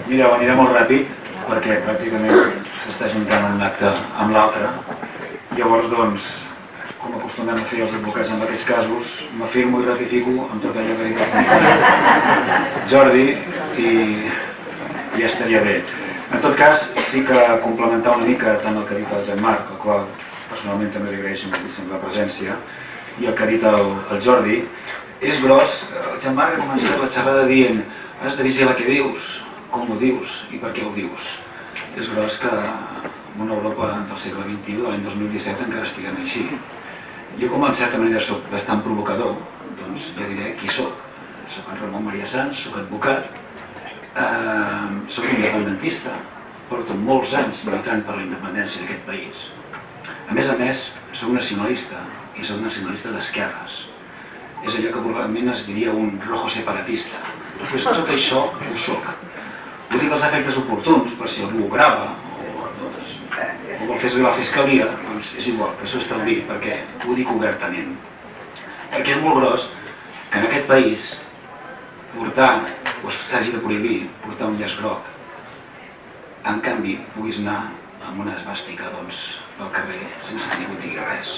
Mireu, aniré molt ràpid perquè pràcticament s'està juntant un acte amb l'altre. Llavors, doncs, com acostumem a fer els advocats en aquests casos, m'afirmo i ratifico amb tot allò que he dit Jordi i ja estaria bé. En tot cas, sí que complementar una mica tant el que ha dit el Jean-Marc, al qual personalment també li agraeixo moltíssim la presència, i el que ha dit el Jordi. És gros, el Jean-Marc ha començat la xerrada dient has de vigilar què dius, com ho dius i per què ho dius. És gros que en una Europa del segle XXI, de l'any 2017, encara estiguem així. Jo, com en certa manera soc bastant provocador, doncs ja diré qui soc. Soc en Ramon Maria Sans, soc advocat, soc independentista, porto molts anys lluitant per la independència d'aquest país. A més, soc nacionalista, i soc nacionalista d'esquerres. És allò que probablement es diria un rojo separatista. Doncs tot això ho soc. Ho dic als efectes oportuns, per si algú ho grava, o vol fer arribar a la fiscalia, doncs és igual, que s'ho estalvi, perquè ho dic obertament. Perquè és molt gros que en aquest país portar, o s'hagi de prohibir, portar un llaç groc. En canvi, puguis anar amb una esvàstica, doncs, pel carrer, sense que ningú digui res.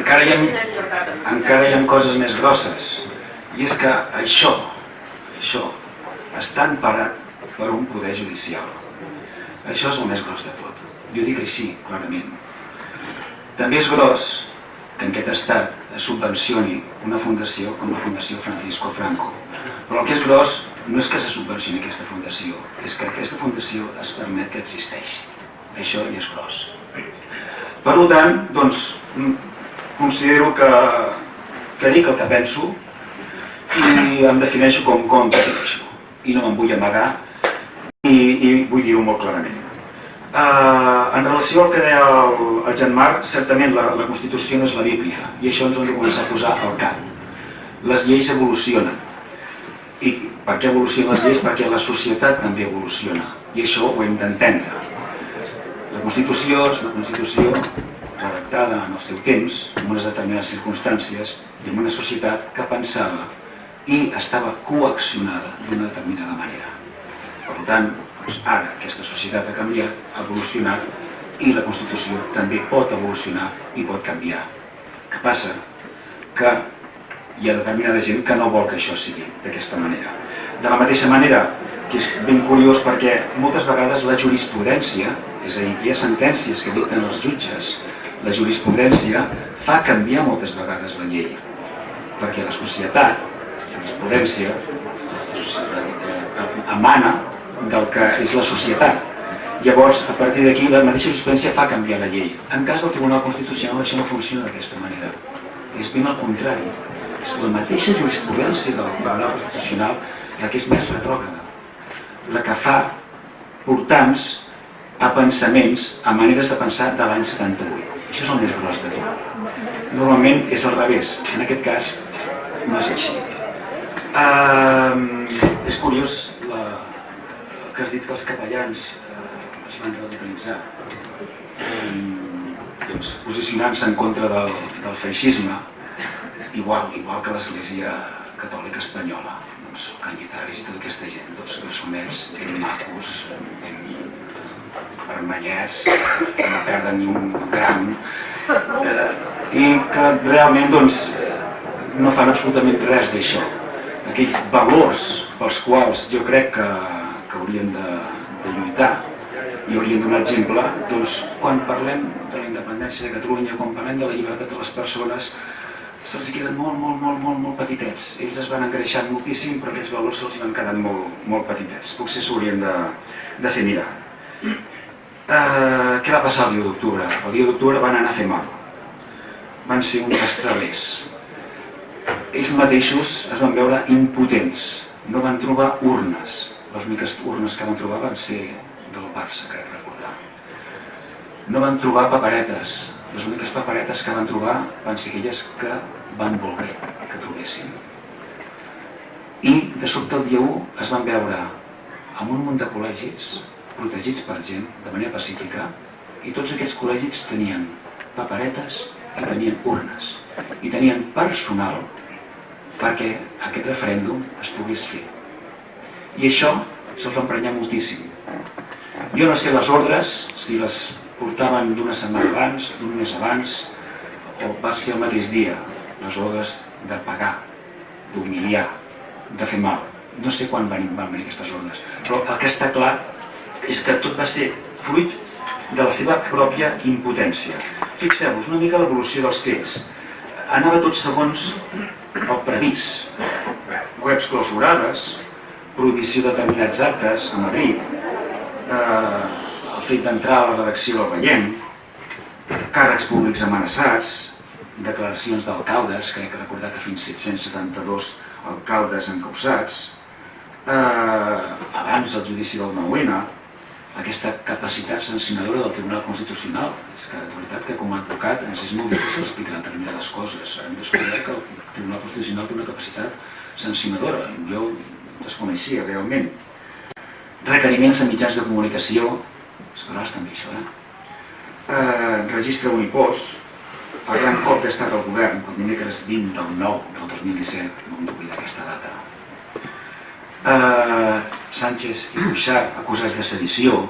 Encara hi ha coses més grosses. I és que això està emparat per un poder judicial. Això és el més gros de tot. Jo dic així, clarament. També és gros que en aquest estat es subvencioni una fundació com la Fundació Francisco Franco. Però el que és gros no és que se subvencioni aquesta fundació, és que aquesta fundació es permet que existeixi. Això ja és gros. Per tant, doncs, considero que dic el que penso i em defineixo com em defineixo. I no me'n vull amagar i vull dir-ho molt clarament. En relació al que deia el Jean-Marc, certament la Constitució no és la Bíblia i això ens ho hem de començar a posar al cap. Les lleis evolucionen. I per què evolucionen les lleis? Perquè la societat també evoluciona i això ho hem d'entendre. La Constitució és una Constitució redactada en el seu temps, en unes determinades circumstàncies i en una societat que pensava i estava coaccionada d'una determinada manera. Per tant, ara aquesta societat ha canviat, ha evolucionat i la Constitució també pot evolucionar i pot canviar. Què passa? Que hi ha determinada gent que no vol que això sigui d'aquesta manera. De la mateixa manera, que és ben curiós perquè moltes vegades la jurisprudència, és a dir, hi ha sentències que dicten els jutges, la jurisprudència fa canviar moltes vegades la llei, perquè la societat, la jurisprudència, emana del que és la societat. Llavors, a partir d'aquí, la mateixa jurisprudència fa canviar la llei. En cas del Tribunal Constitucional, això no funciona d'aquesta manera. És ben al contrari. És la mateixa jurisprudència del Tribunal Constitucional la que és més retrògrada, la que fa portants a pensaments, a maneres de pensar de l'any 78. Això és el més gros de tot. Normalment és al revés. En aquest cas, no és així. És curiós que has dit que els capellans es van radicalitzar posicionant-se en contra del feixisme, igual que l'Església Catòlica Espanyola, Cañitaris i tota aquesta gent, garçonets, ben macos, ben vermellets, que no perden ni un gram, i que realment no fan absolutament res d'això. Aquells valors pels quals jo crec que haurien de lluitar i haurien de donar exemple, doncs quan parlem de la independència de Catalunya, quan parlem de la llibertat de les persones, se'ls queden molt petitets. Ells es van engreixant moltíssim, però aquests valors se'ls van quedant molt petitets. Potser s'haurien de fer mirar. Què va passar el dia d'octubre? El dia d'octubre van anar a fer mal. Van ser uns estralers. Ells mateixos es van veure impotents. No van trobar urnes. Les úniques urnes que van trobar van ser del Barça, crec recordar. No van trobar paperetes. Les úniques paperetes que van trobar van ser aquelles que van voler que trobessin. I de sobte el dia 1 es van veure amb un munt de col·legis protegits per gent de manera pacífica i tots aquests col·legis tenien paperetes i tenien urnes, i tenien personal perquè aquest referèndum es pogués fer. I això se'ls va emprenyar moltíssim. Jo no sé les ordres, si les portaven d'una setmana abans, d'un mes abans, o va ser el mateix dia, les ordres de pagar, d'humiliar, de fer mal. No sé quan van venir aquestes ordres, però el que està clar és que tot va ser fruit de la seva pròpia impotència. Fixeu-vos una mica l'evolució dels fets. Anava tot segons el previst. Webs clausurades, prohibició de determinats actes a Madrid, el fet d'entrar a la redacció del Veiem, càrrecs públics amenaçats, declaracions d'alcaldes, crec que recordar que fins 772 alcaldes encausats, abans del judici del 9-N, aquesta capacitat sancionadora del Tribunal Constitucional. És que, de veritat, que com a advocat ens és molt difícil explicar determinades coses. Hem descobert que el Tribunal Constitucional té una capacitat sancionadora. Jo desconeixia realment. Requeriments de mitjans de comunicació, és gros també això, registre Unipost, el gran cop d'estat al govern, el dimecres 20 del 9 del 2017, no hem d'oblidar aquesta data. Sánchez i Cuixart acusats de sedició,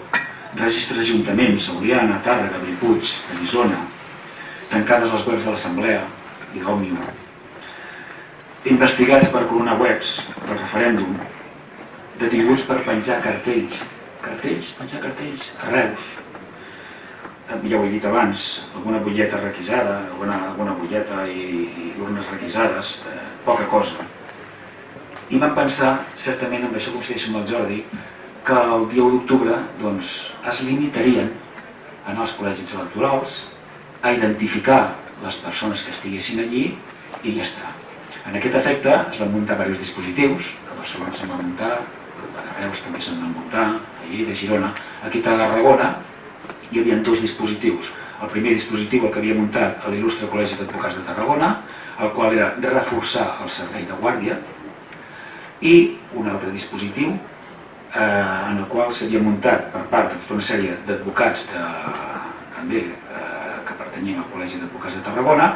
registres d'ajuntaments, Oliana, Tàrrega, Bellpuig, Arizona, tancades les webs de l'Assemblea i d'Òmnium, investigats per clonar webs del referèndum, detinguts per penjar cartells, penjar cartells a Reus, ja ho he dit abans, alguna butlleta requisada, alguna butlleta i urnes requisades, poca cosa. I vam pensar, certament, amb això coincideixo amb el Jordi, que el dia 1 d'octubre es limitarien en els col·legis electorals a identificar les persones que estiguessin allí i ja està. En aquest efecte es van muntar diversos dispositius, a Barcelona se'n van muntar, a Reus també se'n van muntar, a Lleida, a Girona, aquí a Tarragona hi havia 2 dispositius. El primer dispositiu el que havia muntat l'il·lustre Col·legi d'Advocats de Tarragona, el qual era de reforçar el servei de guàrdia, i un altre dispositiu en el qual s'havia muntat per part de tota una sèrie d'advocats també que pertanyien al Col·legi d'Advocats de Tarragona,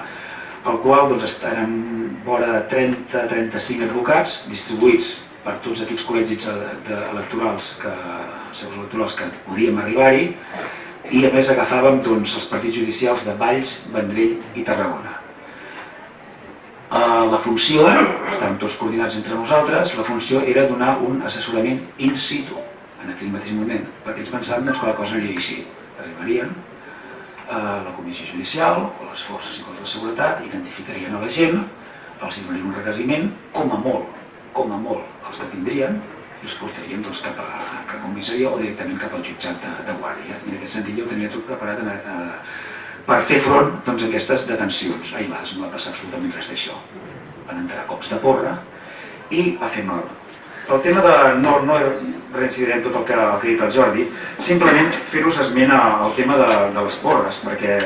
el qual eren vora de 30-35 advocats distribuïts per tots aquells col·legis electorals que podíem arribar-hi, i a més agafàvem els partits judicials de Valls, Vendrell i Tarragona. La funció, estàvem tots coordinats entre nosaltres, la funció era donar un assessorament in situ en aquell mateix moment, perquè ens pensàvem que la cosa aniria així. Arribarien a la comissió judicial o les forces i cossos de seguretat, identificarien a la gent, els donarien un requeriment, com a molt els detindrien i els portarien cap a comissaria o directament cap al jutjat de guàrdia. I en aquest sentit jo ho tenia tot preparat per fer front a aquestes detencions. Ai las, no va passar absolutament res d'això. Van entrar cops de porra i va fer mal. El tema de... no reincidiré en tot el que ha dit el Jordi, simplement fer-vos esment al tema de les porres, perquè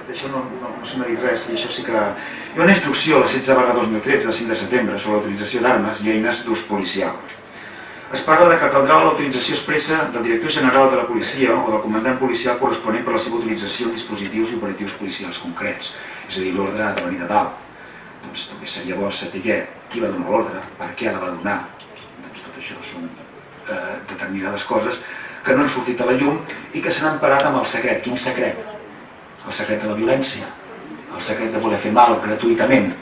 d'això no se m'ha dit res, i això sí que... Hi ha una instrucció, la 16/2013, del 5 de setembre, sobre l'utilització d'armes i eines d'ús policial. Es parla de que caldrà l'autorització expressa del director general de la policia o del comandant policial corresponent per a la seva utilització en dispositius i operatius policials concrets, és a dir, l'ordre de venir de dalt. Doncs també seria bo saber qui va donar l'ordre, per què la va donar. Doncs tot això són determinades coses que no han sortit a la llum i que s'han emparat amb el secret. Quin secret? El secret de la violència, el secret de voler fer mal gratuïtament.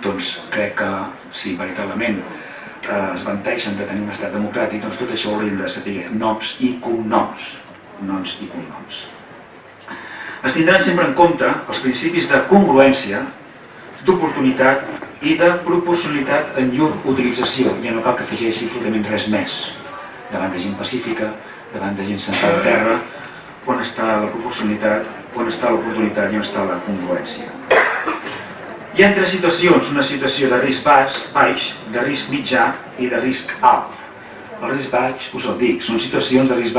Doncs crec que si veritablement es vanteixen de tenir un estat democràtic, doncs tot això ho hauríem de saber, noms i cognoms. Es tindran sempre en compte els principis de congruència, d'oportunitat i de proporcionalitat en llur utilització. Ja no cal que afegeixi absolutament res més. Davant de gent pacífica, davant de gent sentada a terra, on està la proporcionalitat, on està l'oportunitat i on està la congruència. Hi ha 3 situacions, una situació de risc baix, de risc mitjà i de risc alt. El risc baix, us el dic, són situacions de risc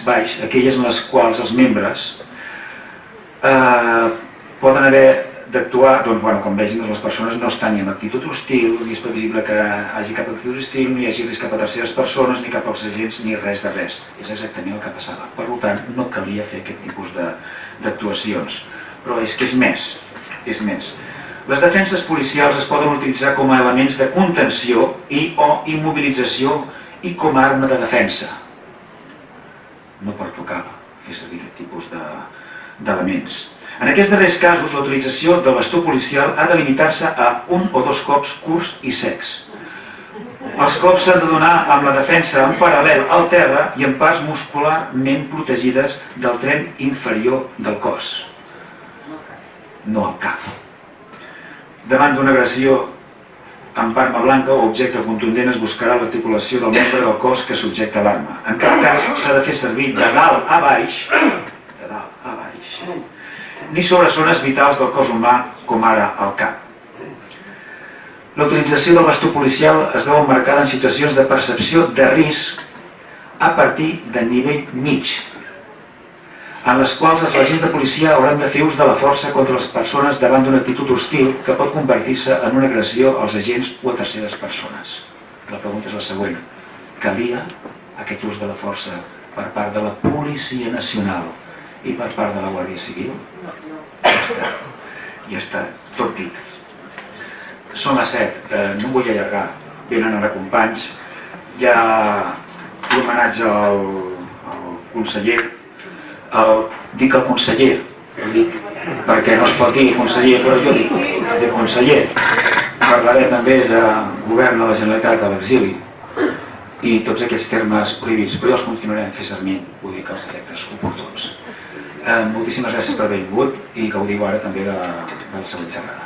baix, aquelles en les quals els membres poden haver d'actuar, quan vegin que les persones no estan ni en actitud hostil, ni és previsible que hi hagi cap actitud hostil, ni hi hagi risc cap a terceres persones, ni cap als agents, ni res de res. És exactament el que passava. Per tant, no calia fer aquest tipus d'actuacions. però és que és més. Les defenses policials es poden utilitzar com a elements de contenció i o immobilització i com a arma de defensa. No pertocava fer servir aquest tipus d'elements. En aquests darrers casos, la utilització del bastó policial ha de limitar-se a un o dos cops curts i secs. Els cops s'han de donar amb la defensa en paral·lel al terra i en parts muscularment protegides del tren inferior del cos, no al cap. Davant d'una agressió amb arma blanca o objecte contundent es buscarà l'articulació del membre del cos que subjecta l'arma. En cap cas s'ha de fer servir de dalt a baix, ni sobre zones vitals del cos humà, com ara el cap. La utilització del bastó policial es veu emmarcada en situacions de percepció de risc a partir de nivell mig, en les quals els agents de policia hauran de fer ús de la força contra les persones davant d'una actitud hostil que pot convertir-se en una agressió als agents o a terceres persones. La pregunta és la següent. Calia aquest ús de la força per part de la Policia Nacional i per part de la Guàrdia Civil? Ja està tot dit. Són les 7, no em vull allargar, venen ara companys. Hi ha l'homenatge al conseller. Dic el conseller, perquè no es pot dir conseller, però jo dic de conseller. Parlaré també de govern de la Generalitat a l'exili i tots aquests termes prohibits, però jo els continuarem fent servir, vull dir que els efectes oportuns. Moltíssimes gràcies per haver vingut i gaudiu ara també de la següent xerrada.